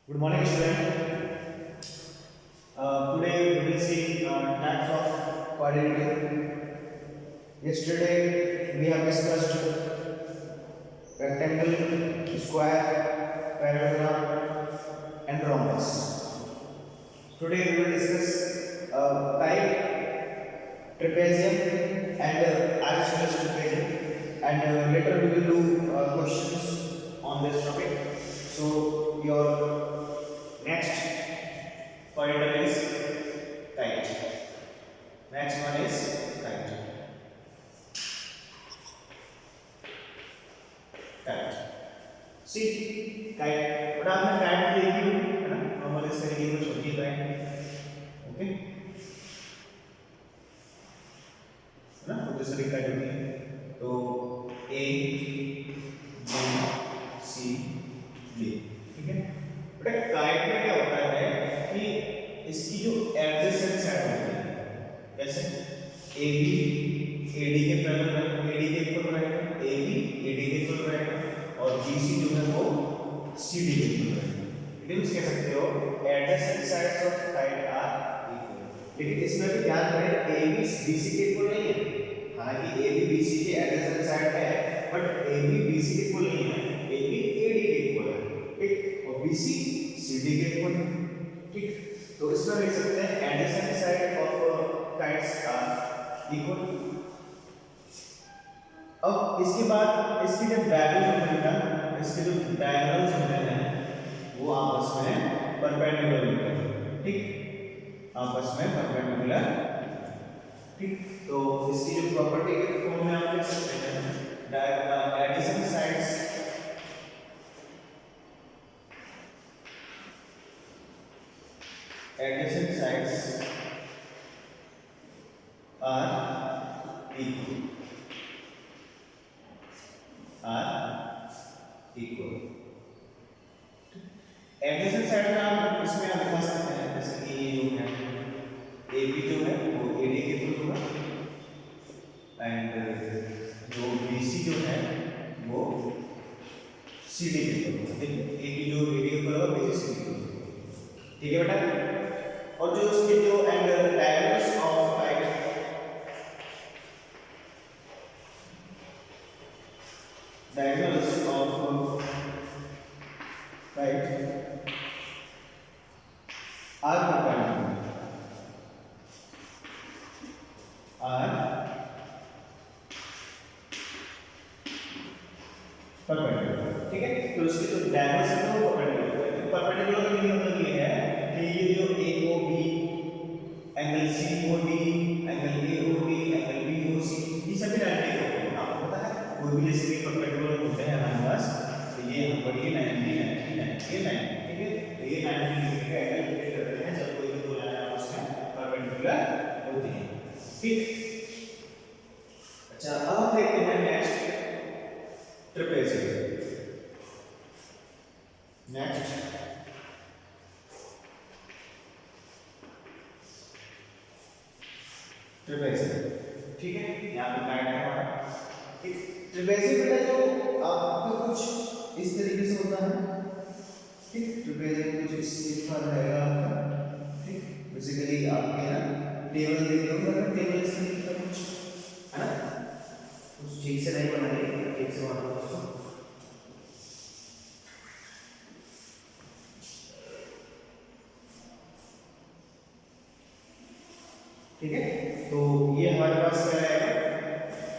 Good morning, student. Today we will see types of quadratic. Yesterday we have discussed rectangle, square, parallelogram, and rhombus. Today we will discuss kite, trapezium, and isosceles trapezium. And later we will do questions on this topic. So your next pointer is kite. Next one is kite. Kite. See, kite. But आपने kite देखी होगी, है ना? Normal इस तरीके की छोटी kite, okay? है ना? तो इस तरीके की kite होती है. तो A, B, C, D, ठीक है? बट काइट में क्या होता है कि इसकी जो एडजेसेंट साइड होती है, कैसे ए बी ए डी के पैरेलल रहेगा, ए डी के इक्वल रहेगा, ए बी ए डी के इक्वल रहेगा और बी सी जो है वो सी डी के इक्वल रहेगा. इट मींस कह सकते हो adjacent sides of kite are equal. लेकिन इसमें भी ध्यान रहे ए बी बी सी के इक्वल नहीं है. हालांकि ए बी बी सी के एडजेसेंट साइड है but A B B C के इक्वल नहीं है. ए बी ए डी के इक्वल है, ठीक, और बी सी CD के इक्वल, ठीक. तो इसमें लिख सकते हैं adjacent side of kites are equal. अब इसके बाद इसके जो डायगोनल होते हैं, इसके जो डायगोनल्स होते हैं वो आपस में परपेंडिकुलर होते हैं, ठीक, आपस में परपेंडिकुलर, ठीक. तो इसकी जो प्रॉपर्टी के फॉर्म में आप लिख सकते हैं adjacent sides adjacent sides are equal. Adjacent side में आप इसमें आप दिखा सकते हैं जैसे कि ये जो है AB जो है वो AD के इक्वल होगा एंड जो BC जो है वो CD के इक्वल होगा. देखिए AB जो AD के इक्वल होगा BC CD के इक्वल होगा, ठीक है बेटा. और जो इसके जो angle diagonals of kite, diagonals of kite are perpendicular, ठीक है. तो इसके जो डायगोनल्स हैं वो परपेंडिकुलर. परपेंडिकुलर का मीनिंग मतलब ये है कि ये जो AOB, angle COD, angle AOB, angle BOC, ये सभी 90 के होते हैं. आपको पता है कोई भी जैसे भी परपेंडिकुलर होते हैं हमारे पास, तो ये हम पर ये 90, 90, 90, ये 90, ठीक है. तो ये 90 डिग्री का एंगल क्रिएट करते हैं जब कोई भी दो लाइन आपस में परपेंडिकुलर होती है, ठीक. अच्छा, अब देखते हैं नेक्स्ट ट्रेपेजियम. नेक्स्ट ट्रेपेजियम, ठीक है. यहाँ पे काइट है हमारा, ठीक. ट्रेपेजियम बेटा जो आपका कुछ इस तरीके से होता है, ठीक. ट्रेपेजियम कुछ इस शेप का रहेगा आपका, ठीक. बेसिकली आपके ना टेबल देखे होंगे, टेबल इस तरीके का कुछ है ना, कुछ ठीक से नहीं बनाएंगे, ठीक से बनाओ दोस्तों, ठीक है. तो ये हमारे पास क्या रहेगा,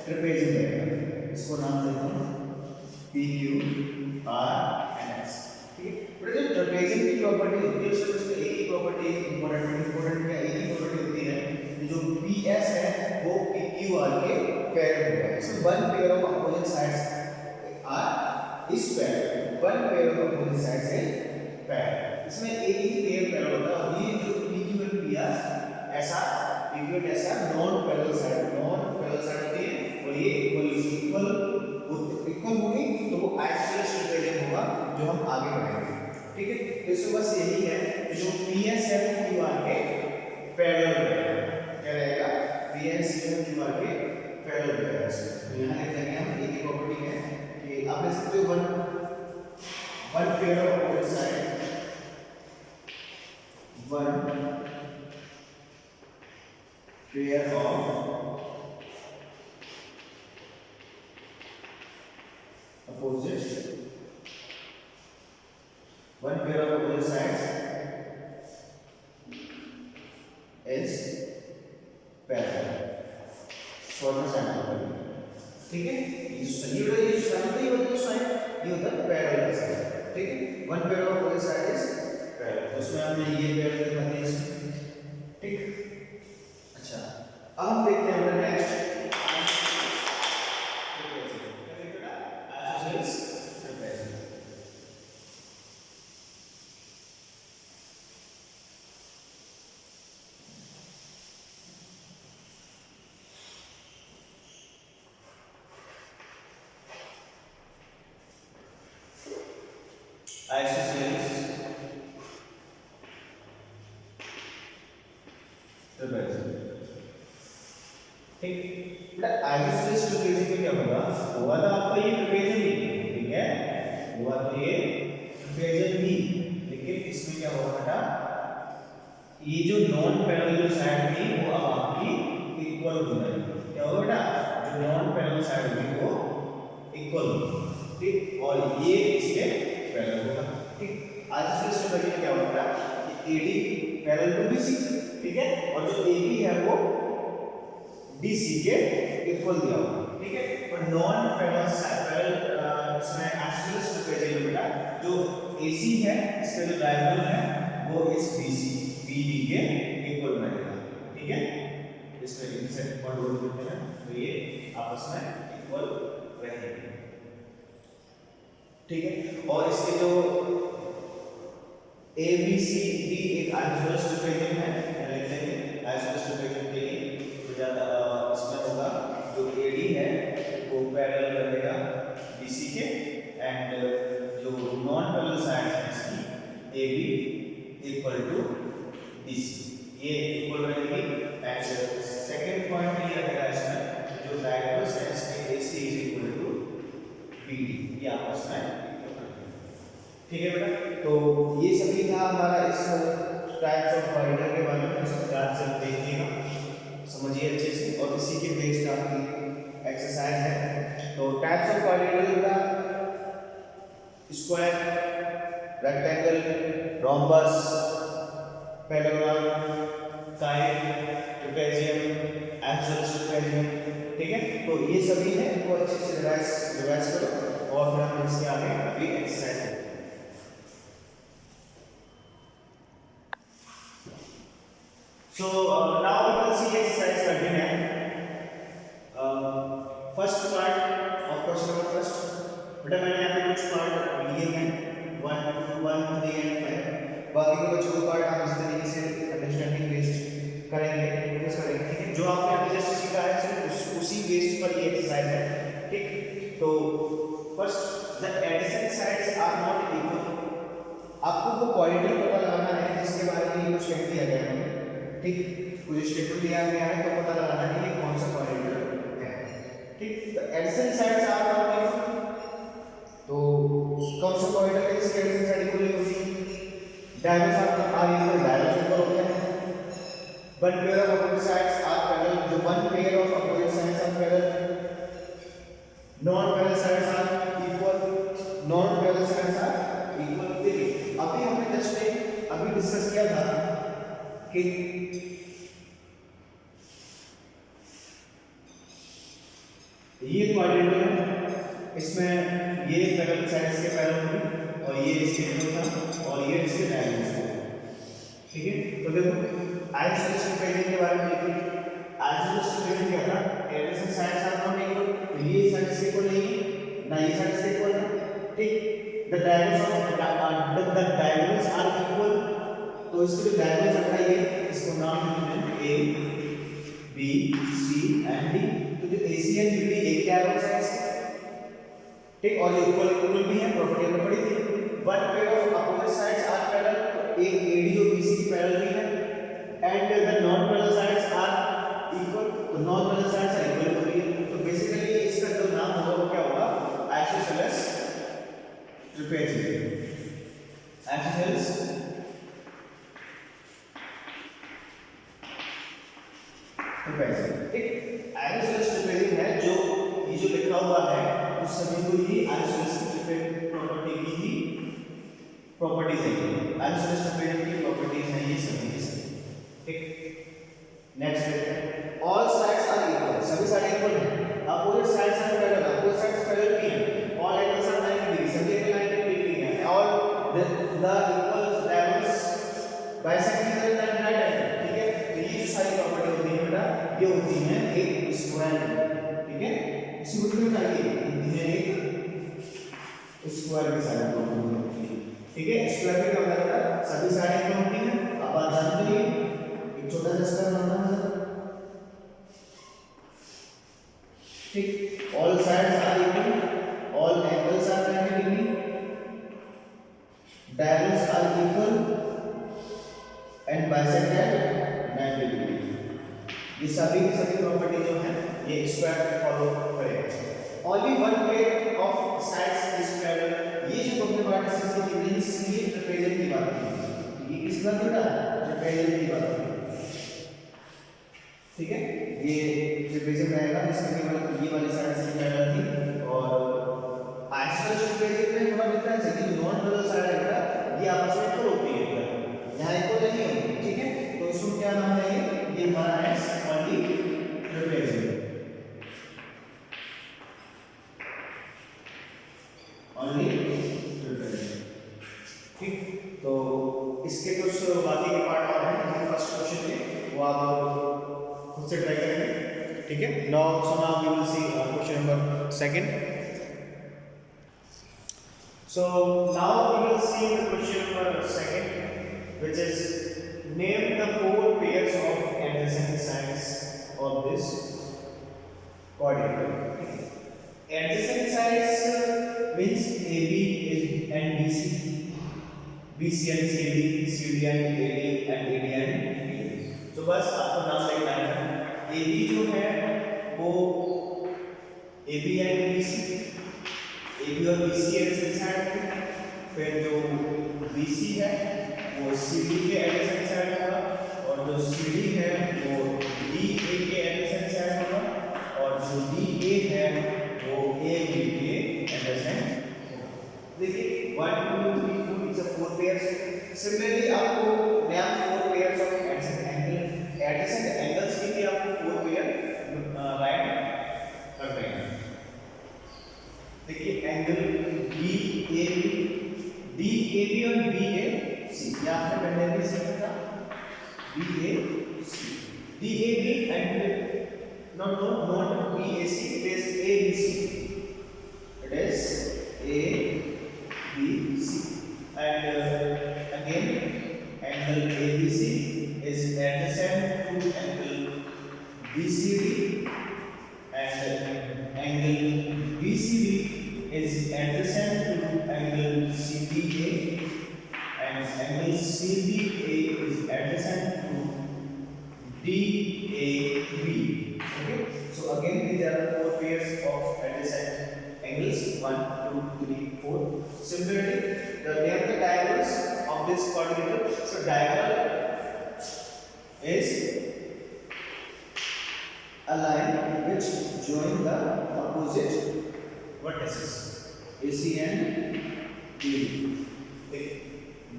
ट्रेपेजियम रहेगा. इसको नाम देते हैं PQ R and S, ठीक है. बट जो ट्रेपेजियम की प्रॉपर्टी होती है उसमें एक ही प्रॉपर्टी इंपॉर्टेंट क्या एक ही प्रॉपर्टी होती है, जो PS है वो PQR के पैरेलल होगा. इसमें one pair of opposite sides are is parallel, one pair of opposite sides है पैरेलल. इसमें एक ही पेयर पैरेलल होता है. ये जो PQ और PR ऐसा इक्वल ऐसा नॉन पैरेलल साइड होती है और ये इक्वल होगी तो वो आइसोसेलेस ट्रेपेजियम होगा जो हम आगे पढ़ेंगे, ठीक है. तो इसमें बस यही है जो PS है वो QR के पैरेलल रहेगा. क्या रहेगा, PS है QR के पैरेलल रहेगा. तो यहाँ लिख देंगे हम एक ही प्रॉपर्टी है कि आप देख सकते हो one pair of opposite side one pair of opposite sides is parallel for the sample. ठीक है, ये सही होता है, ये साइन नहीं होता, ये होता है पैरेलल साइड. ठीक है, one pair of opposite side is parallel. उसमें हमने ये पेयर दिखाते हैं इसमें. ठीक. अच्छा, अब हम देखते हैं अपना नेक्स्ट isosceles trapezium. ठीक, बेटा isosceles trapezium में क्या होगा? हुआ था आपका ये trapezium ही, ठीक है, हुआ तो ये trapezium ही, लेकिन इसमें क्या होगा बेटा? ये जो नॉन पैरेलल साइड थी वो अब आपकी इक्वल हो जाएगी. क्या होगा बेटा? जो नॉन पैरेलल साइड होगी वो इक्वल होगी. ठीक, और ये इसके पैरेलल होगा. ठीक, आइसोसेलेस ट्रापेजियम में क्या होगा कि AD पैरेलल टू BC. ठीक है, और जो AB है वो DC के इक्वल दिया होगा. ठीक है, और नॉन पैरेलल इसमें आइसोसेलेस ट्रापेजियम में बेटा जो AC है इसका जो डायगोनल है वो इस BD के इक्वल रहेगा. ठीक है, इसमें इंटरसेक्ट पॉइंट बोल देते हैं तो ये आपस में इक्वल रहेंगे. ठीक है, और इसके जो ABCD एक आइसोसेलेस ट्रापेजियम है, लिख लेंगे आइसोसेलेस ट्रापेजियम के लिए. तो ज्यादा इसमें होगा जो AD है वो पैरेलल रहेगा BC के, एंड जो नॉन पैरेलल साइड है इसकी AB इक्वल टू BC, ये इक्वल रहेगी. एंड सेकंड पॉइंट ये रहेगा इसमें जो डायगोनल्स है इसके AC is equal to BD, ये आपस में. ठीक है बेटा, तो ये सभी था हमारा इस टाइप्स ऑफ कॉरिडोर के बारे में. इसको ध्यान से देखिएगा, समझिए अच्छे से, और इसी के बेस्ड आपकी एक्सरसाइज है. तो टाइप्स ऑफ कॉरिडोर का square, rectangle, rhombus, parallelogram, kite, trapezium, isosceles trapezium. ठीक है, तो ये सभी है, इनको अच्छे से रिवाइज करो और फिर हम इसके आगे अभी एक्सरसाइज करेंगे. So now we will see exercise 39. First part of question number first. बेटा मैंने यहाँ पे कुछ पार्ट लिए हैं 1, 2, 1, 3 and 5. बाकी के बच्चों को पार्ट आप इस तरीके से अंडरस्टैंडिंग बेस्ड करेंगे, फोकस करेंगे. ठीक है, जो आपने अभी जस्ट सीखा है सिर्फ उसी बेस्ड पर ये एक्सरसाइज है. ठीक, तो first the adjacent sides are not equal. आपको वो क्वाड्रेटिक पता लगाना है जिसके बारे में कुछ कह दिया गया है. ठीक, कुछ स्टेटमेंट दिया गया है तो पता लगाना है ये कौन सा क्वाड्रेटिक है. ठीक, तो adjacent sides are not equal, तो कौन सा क्वाड्रेटिक है जिसके एडजेसेंट साइड इक्वल नहीं होती? Diagonals are equal, diagonals equal होते हैं. One pair of opposite sides are parallel, जो one pair of opposite sides are parallel. Non parallel sides are equal, non parallel sides are equal. देखिए अभी हमने just अभी discuss किया था कि ये क्वाड्रेटिक है, इसमें ये पैरेलल साइड्स के पैरेलल होंगे और ये इसके था और ये इसके डायगोनल्स थे. ठीक है, तो देखो आइसोसेलेस ट्रापेजियम के बारे में देखिए. आइसोसेलेस ट्रापेजियम क्या था? Adjacent sides are not equal, तो ये साइड इसके इक्वल नहीं है ना ये साइड इसके इक्वल है. ठीक, द डायगोनल्स आर इक्वल, तो इसके जो डायगोनल्स बताइए इसको नाम देते हैं A, B, C and D. तो जो AC and BD एक डायगोनल साइड्स है. ठीक, और ये इक्वल भी है, प्रॉपर्टी हमने पढ़ी थी. One pair of opposite sides are parallel, तो एक AD और BC की पैरेलल भी है. And the non parallel sides are equal, तो non parallel sides are equal होती है. तो बेसिकली इसका जो नाम होगा वो क्या होगा? Isosceles trapezium. आइसोसेलेस ट्रेपेजियम, ठीक। आइसोसेलेस ट्रेपेजियम है जो ये जो लिखा हुआ है उस सभी को ही आइसोसेलेस ट्रेपेजियम प्रॉपर्टी की ही प्रॉपर्टीज है। आइसोसेलेस ट्रेपेजियम की प्रॉपर्टीज हैं ये सभी की सभी, ठीक। नेक्स्ट देखते हैं, ऑल साइड्स आर इक्वल, सभी साइड इक्वल हैं, opposite sides are parallel, opposite sides parallel भी हैं, ऑल एंगल्स आर 90 डिग्री, सभी एंगल 90 डिग्री हैं, all the equal diagonals bisecting the right angle, ठीक है। तो ये जो सारी प्रॉपर्टी होती है बेटा ये होती है एक स्क्वायर की, ठीक है। इसी को क्या चाहिए होती है एक स्क्वायर की साइड प्रॉपर्टी होती है, ठीक है। स्क्वायर में क्या होता है बेटा सभी साइड इक्वल होती हैं, अब आप जानते हैं एक छोटा सा स्क्वायर बनता है, ठीक। All sides are equal, all angles are 90 degree, diagonals are equal and bisect at 90 degree. ये सभी की सभी प्रॉपर्टी जो है ये स्क्वायर फॉलो करेगा। Only one pair of sides is parallel, ये जो दोनों पार्टीशंस की कितनी इसलिए ट्रेपेजियम की बात की, ये किस बात बेटा ट्रेपेजियम की बात की, ठीक है। ये ट्रेपेजियम रहेगा इसमें केवल ये वाली साइड से पैरेलल थी, और आइसोसेलेस ट्रेपेजियम में थोड़ा डिफरेंस है कि नॉन पैरेलल साइड है ये आपस में इक्वल होती है, यहाँ इक्वल नहीं होती, ठीक है। तो इसको क्या नाम है ये हमारा है ओनली ट्रेपेजियम, ओनली ट्रेपेजियम, ठीक। तो इसके कुछ बाकी के पार्ट और हैं जो फर्स्ट क्वेश्चन में वो आप खुद से ट्राई करेंगे, ठीक है। Now so now we will see question number second. So now we will see the question number second, which is name the four pairs of adjacent sides of this quadrilateral. Adjacent sides means AB is and BC, BC and CD, CD and AD and AD and BD. So बस आपको नाम लिखना है, AB जो है वो AB and BC, AB और BC adjacent side है, फिर जो BC है वो CD के एडजेसेंट साइड होगा, और जो CD है वो DA के एडजेसेंट साइड होगा, और जो DA है वो AB के एडजेसेंट होगा। देखिए 1 2 3 4 इट्स अ 4 पेयर्स। सिमिलरली आपको नया 4 पेयर्स ऑफ एडजेसेंट एंगल्स के लिए आपको 4 पेयर राइट कर देंगे। देखिए एंगल DAB और BAC, ये आपने पहले भी सीखा था, BAC, DAB and not BAC, it is ABC, it is ABC, and again angle ABC is adjacent to angle BCD, and angle BCD is adjacent to angle CDA, and angle CDA is adjacent to DAB. Okay, so again these are the 4 pairs of adjacent angles 1 2 3 4. Similarly, the name the diagonals of this quadrilateral. So diagonal is a line which join the opposite vertices AC and BD।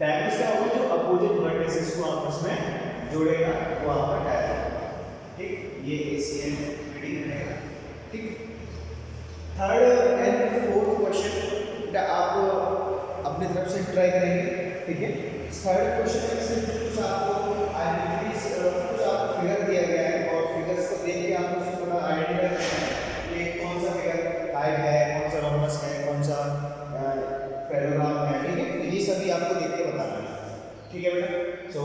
Diagonals क्या होगा, जो opposite vertices को आपस में जोड़ेगा वो आपका diagonal, ठीक। ये AC and BD रहेगा, ठीक। थर्ड एंड फोर्थ क्वेश्चन आप अपनी तरफ से ट्राई करेंगे, ठीक है। थर्ड क्वेश्चन में सिर्फ कुछ आपको आइडेंटिटीज, कुछ आपको फिगर दिया गया है और फिगर्स को देख के आपको उसको थोड़ा आइडेंटिफाई करना है कि कौन सा फिगर हाइट है, कौन सा रोमस है, कौन सा पैराग्राफ है, ठीक है। तो ये सभी आपको देख के बताना है, ठीक है बेटा। सो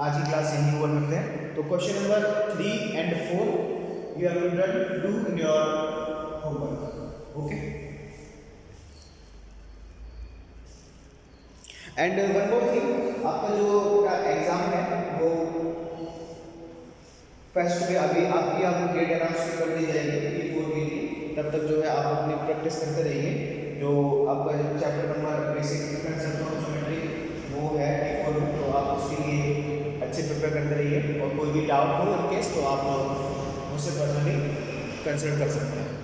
आज की क्लास यहीं ओवर करते हैं। तो question number 3 and 4 you have to do in your homework, okay। And one more thing, आपका जो एग्जाम है वो फर्स्ट में अभी आपको डेट अनाउंस कर दी जाएगी P4 के लिए, तब तक जो है आप अपनी प्रैक्टिस करते रहिए। जो आपका chapter number basic difference geometry वो है P4 में, तो आप उसके लिए अच्छे प्रिपेयर करते रहिए और कोई भी डाउट हो इन केस तो आप मुझसे पर्सनली कंसल्ट कर सकते हैं।